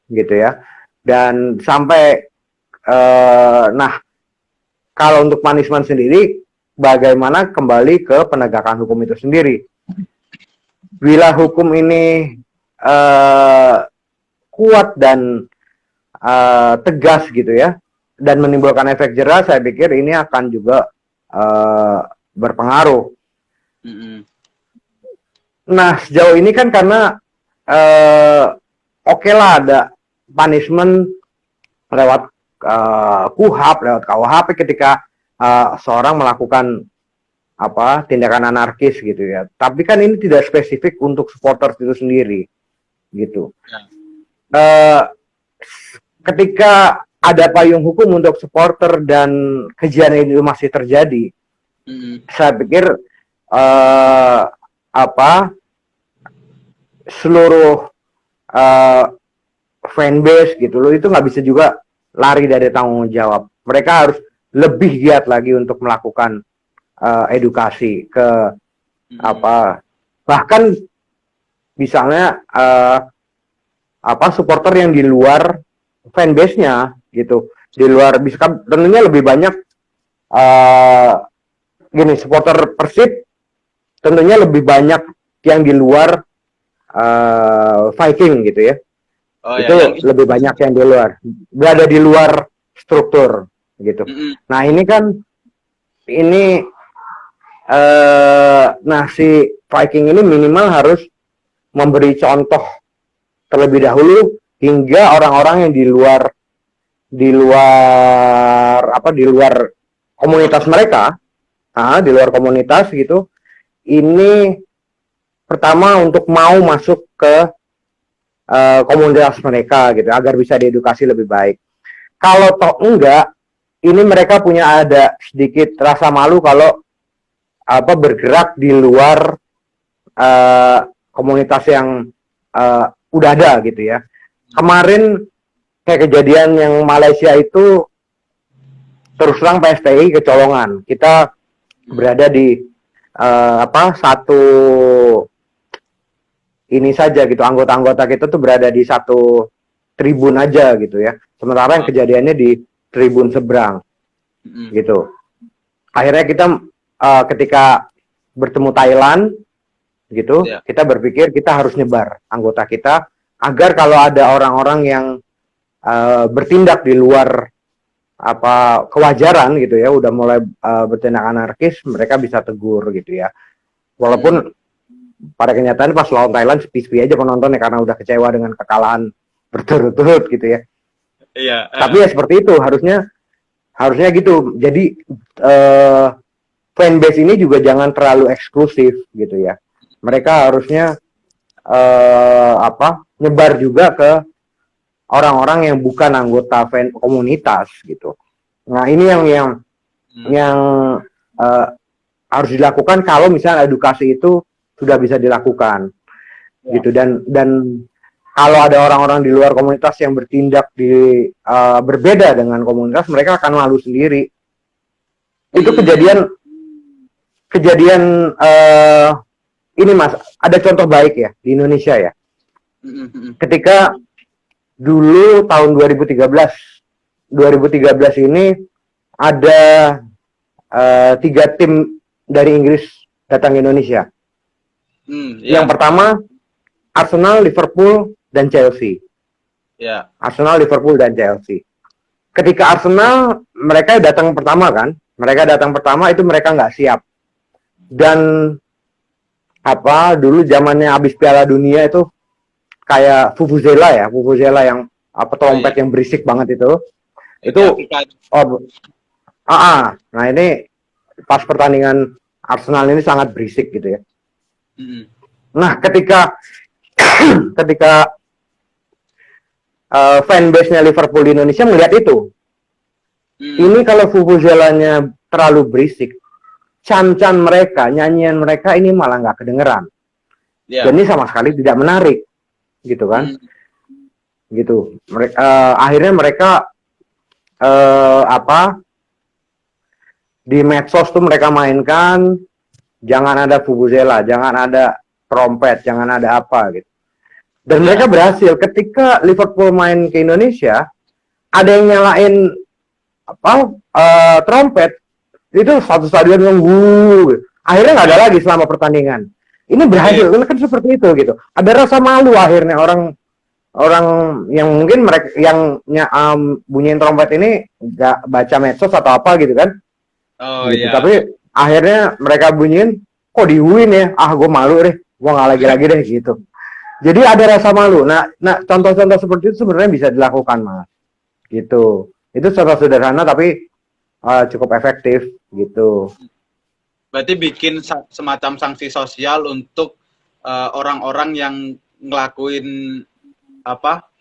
gitu ya. Dan sampai kalau untuk punishment sendiri bagaimana kembali ke penegakan hukum itu sendiri. Bila hukum ini kuat dan tegas gitu ya dan menimbulkan efek jera, saya pikir ini akan juga berpengaruh. Nah, sejauh ini kan karena oke lah ada punishment lewat KUHP, lewat KUHP ketika seorang melakukan tindakan anarkis gitu ya. Tapi kan ini tidak spesifik untuk supporter itu sendiri gitu. Ketika ada payung hukum untuk supporter dan kejadian itu masih terjadi, saya pikir seluruh fanbase gitu loh itu nggak bisa juga lari dari tanggung jawab. Mereka harus lebih giat lagi untuk melakukan edukasi ke bahkan misalnya supporter yang di luar fanbase-nya gitu, di luar bisa tentunya lebih banyak supporter Persib tentunya lebih banyak yang di luar Viking gitu ya. Itu lebih banyak yang di luar, berada di luar struktur gitu. Nah ini kan si Viking ini minimal harus memberi contoh terlebih dahulu hingga orang-orang yang di luar di luar komunitas mereka, di luar komunitas gitu, ini pertama untuk mau masuk ke komunitas mereka gitu agar bisa diedukasi lebih baik. Kalau toh enggak, ini mereka punya ada sedikit rasa malu kalau bergerak di luar komunitas yang udah ada gitu ya. Kemarin kayak kejadian yang Malaysia itu, terus terang PSTI kecolongan. Kita berada di satu ini saja gitu, anggota-anggota kita tuh berada di satu tribun aja gitu ya. Sementara yang kejadiannya di tribun seberang gitu. Akhirnya kita ketika bertemu Thailand gitu, kita berpikir kita harus nyebar anggota kita agar kalau ada orang-orang yang bertindak di luar kewajaran gitu ya, udah mulai bertindak anarkis, mereka bisa tegur gitu ya. Walaupun pada kenyataannya pas lawan Thailand sepi-sepi aja penontonnya karena udah kecewa dengan kekalahan berturut-turut gitu ya. Iya. Tapi ya seperti itu, harusnya gitu. Jadi fanbase ini juga jangan terlalu eksklusif gitu ya. Mereka harusnya nyebar juga ke orang-orang yang bukan anggota fan komunitas gitu. Nah, ini yang harus dilakukan kalau misalnya edukasi itu sudah bisa dilakukan gitu. Dan kalau ada orang-orang di luar komunitas yang bertindak berbeda dengan komunitas, mereka akan malu sendiri. Itu kejadian ini Mas, ada contoh baik ya di Indonesia ya. Ketika dulu tahun 2013 ini ada 3 tim dari Inggris datang ke Indonesia. Yang pertama Arsenal, Liverpool, dan Chelsea. Arsenal, Liverpool, dan Chelsea. Ketika Arsenal, mereka datang pertama kan, itu mereka nggak siap. Dan dulu zamannya habis Piala Dunia itu kayak vuvuzela yang trompet yang berisik banget itu. Nah ini pas pertandingan Arsenal ini sangat berisik gitu ya. Nah, ketika fanbase-nya Liverpool di Indonesia melihat itu, ini kalau vuvuzelanya terlalu berisik, can-can mereka, nyanyian mereka ini malah nggak kedengeran. Dan ini sama sekali tidak menarik, gitu kan? Gitu. Akhirnya mereka di medsos tuh mereka mainkan, jangan ada vuvuzela, jangan ada trompet, jangan ada apa gitu. Dan mereka berhasil. Ketika Liverpool main ke Indonesia, ada yang nyalain trompet, itu satu stadion yang akhirnya nggak ada lagi selama pertandingan. Ini berhasil, kan seperti itu gitu. Ada rasa malu akhirnya orang yang mungkin mereka yang bunyiin trompet ini nggak baca medsos atau apa gitu kan. Tapi akhirnya mereka bunyiin, kok dihuin ya, gue malu deh, gue nggak lagi deh gitu. Jadi ada rasa malu. Nah contoh-contoh seperti itu sebenarnya bisa dilakukan Mas, gitu. Itu contoh sederhana tapi cukup efektif gitu. Berarti bikin semacam sanksi sosial untuk orang-orang yang ngelakuin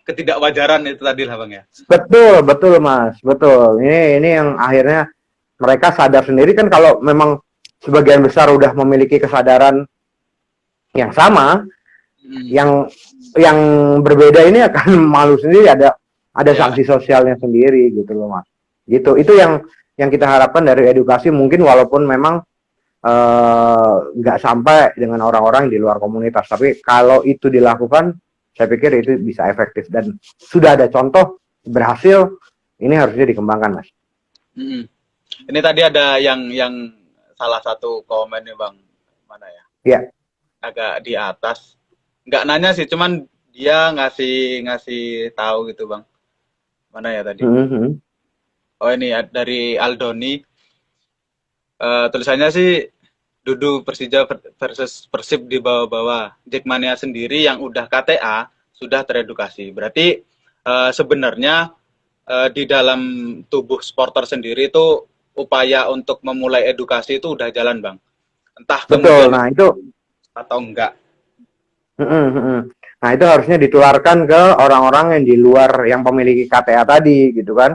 ketidakwajaran itu tadi lah Bang ya. Betul Mas, betul. Ini yang akhirnya mereka sadar sendiri kan, kalau memang sebagian besar udah memiliki kesadaran yang sama, yang berbeda ini akan malu sendiri, ada sanksi sosialnya sendiri gitu loh Mas. Gitu. Itu yang kita harapkan dari edukasi, mungkin walaupun memang nggak sampai dengan orang-orang di luar komunitas, tapi kalau itu dilakukan, saya pikir itu bisa efektif dan sudah ada contoh berhasil. Ini harusnya dikembangkan Mas. Ini tadi ada yang salah satu komen nih Bang, mana ya? Iya. Agak di atas. Nggak nanya sih, cuman dia ngasih tahu gitu Bang. Mana ya tadi? Oh ini dari Aldoni. Tulisannya sih Dudu Persija versus Persib di bawah-bawah. Jackmania sendiri yang udah KTA sudah teredukasi. Berarti sebenarnya di dalam tubuh supporter sendiri itu upaya untuk memulai edukasi itu udah jalan, Bang. Entah Betul. kemudian Nah, itu atau enggak. Nah, itu harusnya ditularkan ke orang-orang yang di luar yang memiliki KTA tadi gitu kan.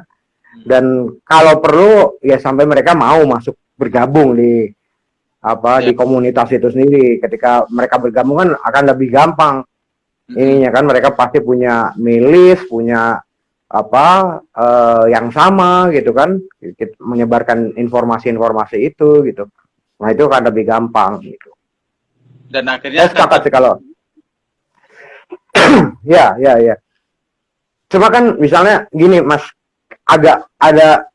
Dan kalau perlu ya sampai mereka mau masuk bergabung di Ya. di komunitas itu sendiri. Ketika mereka bergabung kan akan lebih gampang ininya kan, mereka pasti punya milis, punya yang sama gitu kan, menyebarkan informasi-informasi itu gitu. Nah, itu akan lebih gampang gitu. Dan Saya akhirnya sepakat dapat. sih kalau ya. Cuma kan misalnya gini Mas, agak ada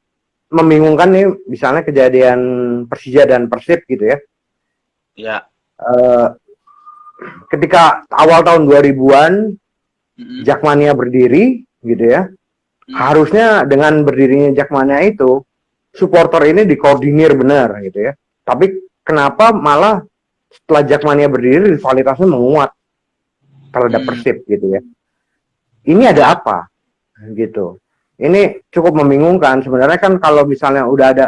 membingungkan nih misalnya kejadian Persija dan Persib gitu ya. Ya. Eh, Ketika awal tahun 2000-an Jakmania berdiri gitu ya. Harusnya dengan berdirinya Jakmania itu supporter ini dikoordinir benar gitu ya. Tapi kenapa malah setelah Jakmania berdiri rivalitasnya menguat terhadap Persib gitu ya. Ini ada apa gitu. Ini cukup membingungkan sebenarnya kan, kalau misalnya udah ada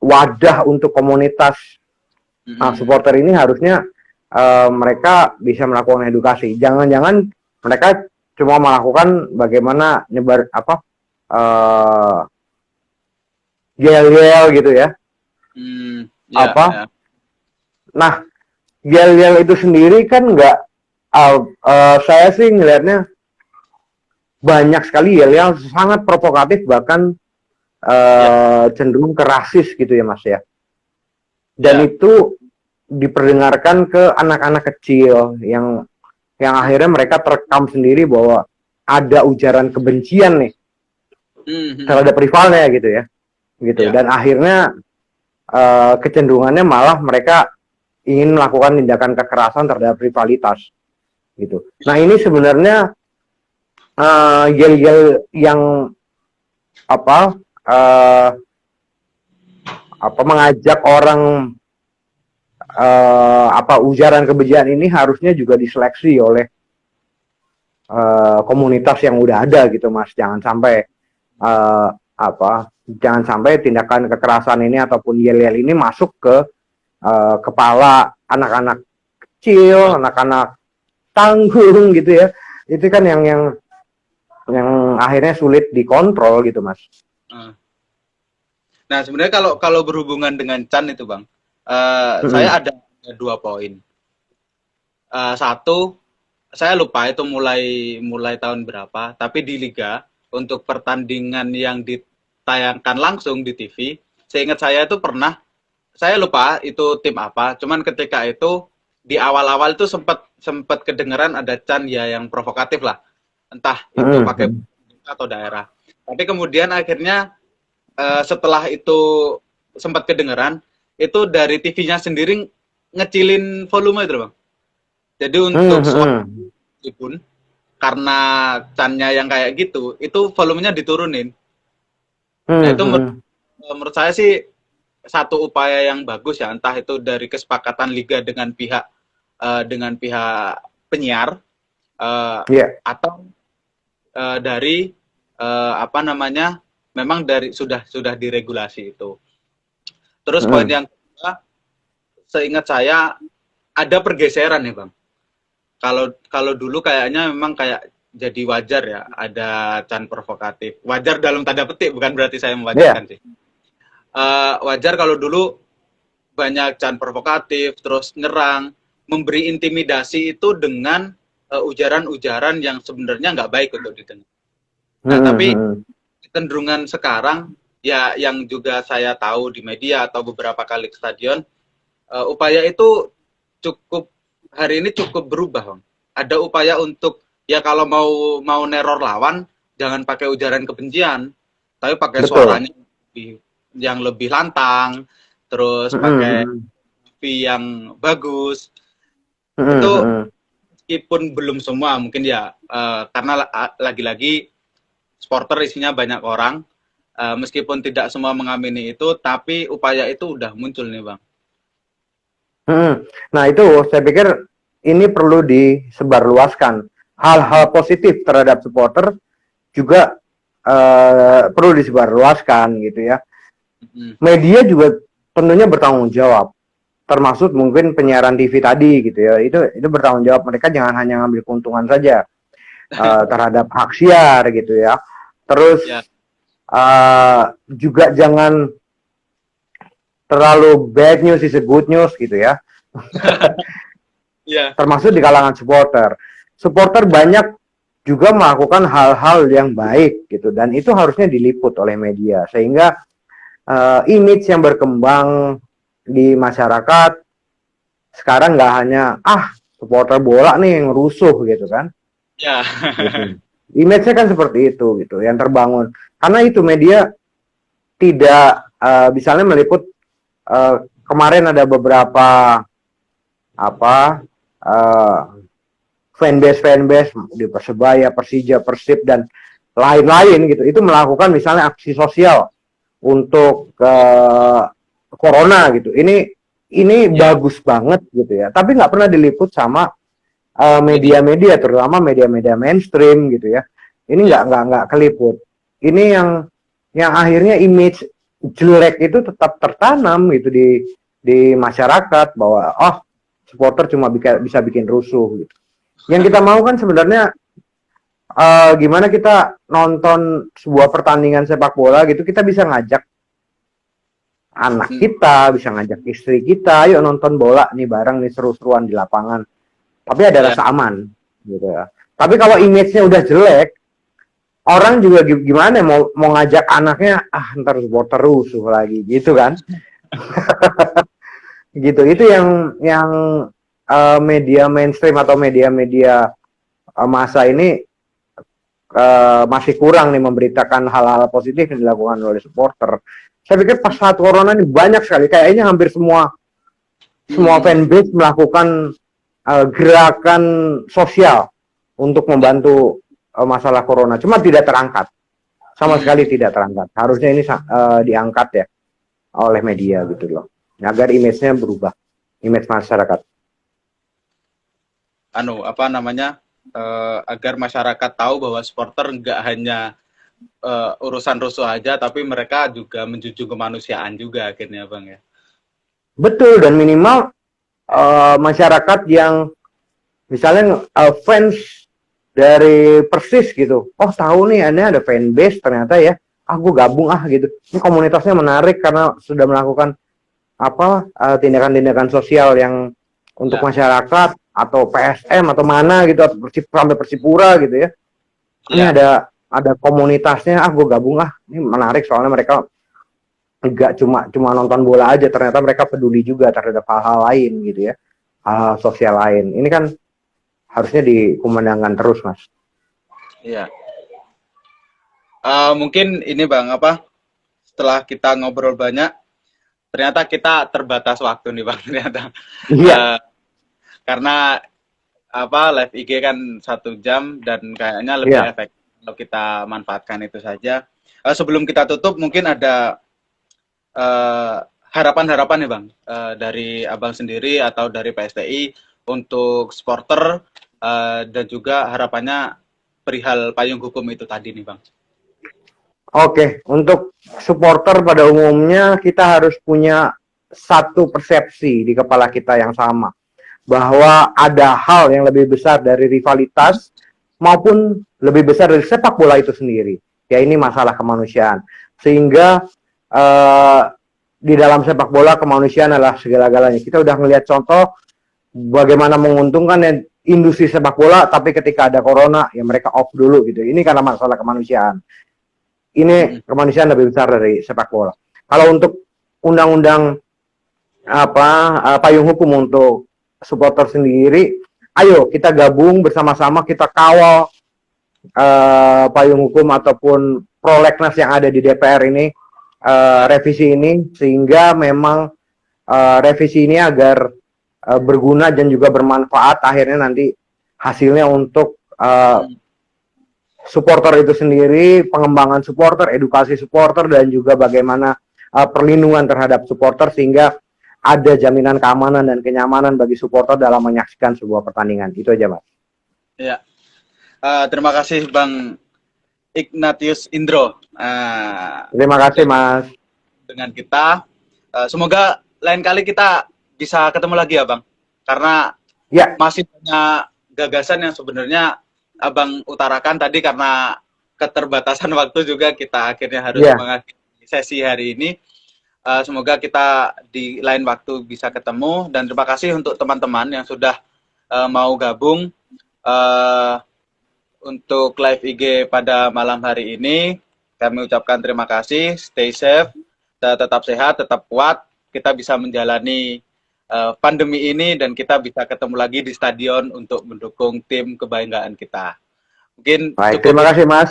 wadah untuk komunitas supporter ini harusnya mereka bisa melakukan edukasi. Jangan-jangan mereka cuma melakukan bagaimana nyebar yel-yel gitu ya. Ya. Nah, yel-yel itu sendiri kan nggak, saya sih ngelihatnya banyak sekali yel-yel sangat provokatif, bahkan cenderung ke rasis gitu ya Mas ya. Dan itu diperdengarkan ke anak-anak kecil yang akhirnya mereka terekam sendiri bahwa ada ujaran kebencian nih terhadap rivalnya gitu ya, gitu. Dan akhirnya kecenderungannya malah mereka ingin melakukan tindakan kekerasan terhadap rivalitas gitu. Nah, ini sebenarnya yel-yel yang mengajak orang ujaran kebencian ini harusnya juga diseleksi oleh komunitas yang udah ada gitu Mas. Jangan sampai tindakan kekerasan ini ataupun yel-yel ini masuk ke kepala anak-anak kecil, anak-anak tanggung gitu ya. Itu kan yang akhirnya sulit dikontrol gitu Mas. Nah, sebenarnya kalau berhubungan dengan Chan itu Bang, saya ada 2 poin. Satu, saya lupa itu mulai tahun berapa, tapi di liga untuk pertandingan yang ditayangkan langsung di TV, seingat saya itu pernah, saya lupa itu tim apa, cuman ketika itu di awal-awal itu sempat kedengeran ada Chan ya yang provokatif lah, entah itu pakai atau daerah. Tapi kemudian akhirnya setelah itu sempat kedengeran, itu dari TV-nya sendiri ngecilin volume itu Bang. Jadi untuk suara pun karena Chan-nya yang kayak gitu, itu volumenya diturunin. Nah, itu menurut saya sih satu upaya yang bagus ya, entah itu dari kesepakatan liga dengan pihak penyiar atau dari memang dari sudah diregulasi itu. Terus poin yang kedua, seingat saya ada pergeseran ya Bang. Kalau dulu kayaknya memang kayak jadi wajar ya ada Chan provokatif. Wajar dalam tanda petik, bukan berarti saya mewajarkan sih. Wajar kalau dulu banyak Chan provokatif, terus nyerang, memberi intimidasi itu dengan ujaran-ujaran yang sebenarnya nggak baik untuk didengar. Nah, tapi kecenderungan sekarang ya yang juga saya tahu di media atau beberapa kali ke stadion, upaya itu hari ini cukup berubah Bang. Ada upaya untuk ya kalau mau neror lawan jangan pakai ujaran kebencian, tapi pakai suaranya yang lebih lantang, terus pakai yang bagus. Itu meskipun belum semua mungkin ya, karena lagi-lagi supporter isinya banyak orang, meskipun tidak semua mengamini itu, tapi upaya itu udah muncul nih Bang. Nah, itu saya pikir ini perlu disebarluaskan. Hal-hal positif terhadap supporter juga perlu disebarluaskan gitu ya. Media juga tentunya bertanggung jawab, termasuk mungkin penyiaran TV tadi gitu ya. Itu bertanggung jawab, mereka jangan hanya ngambil keuntungan saja terhadap hak siar gitu ya. Terus juga jangan terlalu bad news is a good news gitu ya. Termasuk di kalangan supporter. Supporter banyak juga melakukan hal-hal yang baik gitu, dan itu harusnya diliput oleh media sehingga image yang berkembang di masyarakat sekarang nggak hanya supporter bola nih yang rusuh gitu kan. Gitu. Image-nya kan seperti itu gitu yang terbangun karena itu media tidak misalnya meliput kemarin ada beberapa fanbase di Persebaya, Persija, Persib dan lain-lain gitu. Itu melakukan misalnya aksi sosial untuk corona gitu. Ini bagus banget gitu ya. Tapi nggak pernah diliput sama media-media, terutama media-media mainstream gitu ya. Ini nggak keliput. Ini yang akhirnya image jelek itu tetap tertanam gitu di masyarakat bahwa supporter cuma bisa bikin rusuh gitu. Yang kita mau kan sebenarnya gimana kita nonton sebuah pertandingan sepak bola gitu, kita bisa ngajak anak kita, bisa ngajak istri kita, ayo nonton bola nih bareng nih, seru-seruan di lapangan. Tapi ada rasa aman gitu ya. Tapi kalau image-nya udah jelek, orang juga gimana mau ngajak anaknya, ntar supporter rusuh lagi gitu kan. Gitu. Itu yang media mainstream atau media-media massa ini masih kurang nih memberitakan hal-hal positif yang dilakukan oleh supporter. Saya pikir pas saat corona ini banyak sekali, kayaknya hampir semua fanbase melakukan gerakan sosial untuk membantu masalah corona. Cuma tidak terangkat, sama sekali tidak terangkat. Harusnya ini diangkat ya oleh media gitu loh, agar image-nya berubah, image masyarakat. Agar masyarakat tahu bahwa supporter nggak hanya urusan rusuh aja, tapi mereka juga menjunjung kemanusiaan juga akhirnya, Bang ya. Betul, dan minimal masyarakat yang misalnya fans dari Persis gitu, tahu nih ini ada fanbase ternyata ya, gue gabung gitu. Ini komunitasnya menarik karena sudah melakukan tindakan-tindakan sosial yang untuk masyarakat atau PSM atau mana gitu, atau sampai Persipura gitu ya. Ini ada komunitasnya, gue gabung ini menarik soalnya mereka enggak cuma nonton bola aja, ternyata mereka peduli juga terhadap hal-hal lain gitu ya, hal sosial lain. Ini kan harusnya dikumandangkan terus, Mas. Iya. Mungkin ini Bang, setelah kita ngobrol banyak, ternyata kita terbatas waktu nih Bang, ternyata. Iya. Karena live IG kan 1 jam dan kayaknya lebih efektif kalau kita manfaatkan itu saja. Sebelum kita tutup, mungkin ada harapan-harapan nih Bang, dari Abang sendiri atau dari PSTI untuk supporter, dan juga harapannya perihal payung hukum itu tadi nih Bang. Oke, untuk supporter pada umumnya kita harus punya satu persepsi di kepala kita yang sama, bahwa ada hal yang lebih besar dari rivalitas maupun lebih besar dari sepak bola itu sendiri. Ya, ini masalah kemanusiaan. Sehingga di dalam sepak bola kemanusiaan adalah segala-galanya. Kita udah ngelihat contoh bagaimana menguntungkan industri sepak bola, tapi ketika ada corona ya mereka off dulu gitu. Ini karena masalah kemanusiaan. Ini kemanusiaan lebih besar dari sepak bola. Kalau untuk undang-undang payung hukum untuk supporter sendiri, ayo kita gabung bersama-sama, kita kawal payung hukum ataupun prolegnas yang ada di DPR ini, revisi ini, sehingga memang revisi ini agar berguna dan juga bermanfaat akhirnya nanti hasilnya untuk supporter itu sendiri, pengembangan supporter, edukasi supporter, dan juga bagaimana perlindungan terhadap supporter sehingga ada jaminan keamanan dan kenyamanan bagi supporter dalam menyaksikan sebuah pertandingan. Itu aja, Mas. Ya, terima kasih Bang Ignatius Indro. Terima kasih Mas. Dengan kita, semoga lain kali kita bisa ketemu lagi ya Bang, karena ya, masih banyak gagasan yang sebenarnya Abang utarakan tadi, karena keterbatasan waktu juga kita akhirnya harus mengakhiri sesi hari ini. Semoga kita di lain waktu bisa ketemu, dan terima kasih untuk teman-teman yang sudah mau gabung untuk live IG pada malam hari ini. Kami ucapkan terima kasih, stay safe, tetap sehat, tetap kuat, kita bisa menjalani pandemi ini, dan kita bisa ketemu lagi di stadion untuk mendukung tim kebanggaan kita. Mungkin baik, cukup. terima kasih Mas.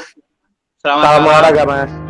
Selamat Salam malam. olahraga Mas.